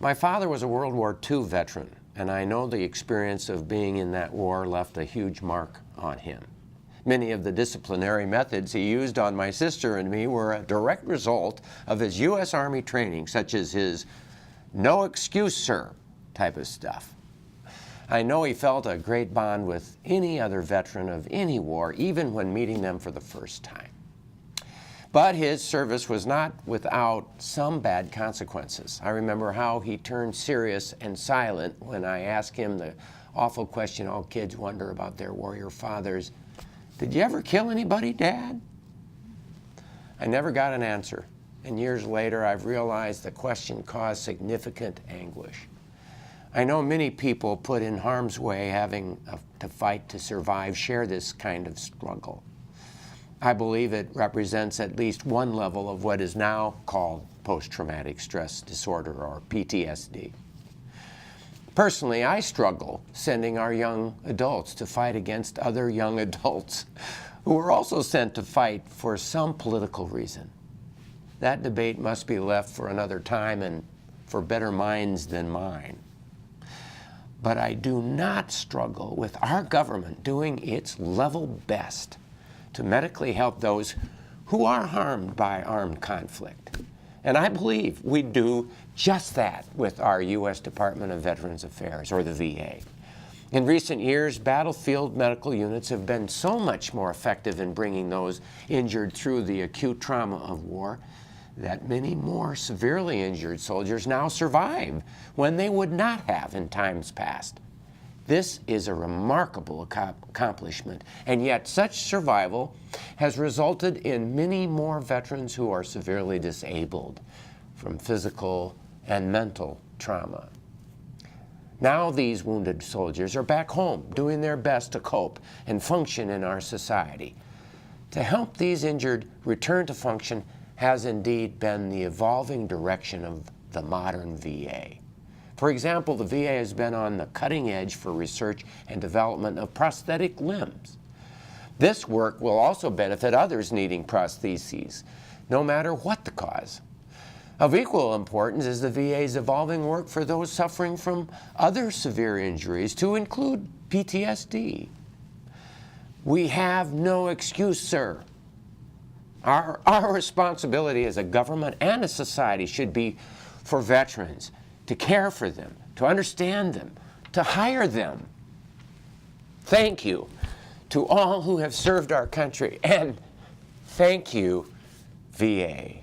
My father was a World War II veteran, and I know the experience of being in that war left a huge mark on him. Many of the disciplinary methods he used on my sister and me were a direct result of his U.S. Army training, such as his "no excuse, sir" type of stuff. I know he felt a great bond with any other veteran of any war, even when meeting them for the first time. But his service was not without some bad consequences. I remember how he turned serious and silent when I asked him the awful question all kids wonder about their warrior fathers: "Did you ever kill anybody, Dad?" I never got an answer, and years later I've realized the question caused significant anguish. I know many people put in harm's way having to fight to survive share this kind of struggle. I believe it represents at least one level of what is now called post-traumatic stress disorder, or PTSD. Personally, I struggle sending our young adults to fight against other young adults who are also sent to fight for some political reason. That debate must be left for another time and for better minds than mine. But I do not struggle with our government doing its level best to medically help those who are harmed by armed conflict. And I believe we do just that with our U.S. Department of Veterans Affairs, or the VA. In recent years, battlefield medical units have been so much more effective in bringing those injured through the acute trauma of war that many more severely injured soldiers now survive when they would not have in times past. This is a remarkable accomplishment, and yet such survival has resulted in many more veterans who are severely disabled from physical and mental trauma. Now these wounded soldiers are back home doing their best to cope and function in our society. To help these injured return to function has indeed been the evolving direction of the modern VA. For example, the VA has been on the cutting edge for research and development of prosthetic limbs. This work will also benefit others needing prostheses, no matter what the cause. Of equal importance is the VA's evolving work for those suffering from other severe injuries, to include PTSD. We have no excuse, sir. Our responsibility as a government and a society should be for veterans, to care for them, to understand them, to hire them. Thank you to all who have served our country, and thank you, VA.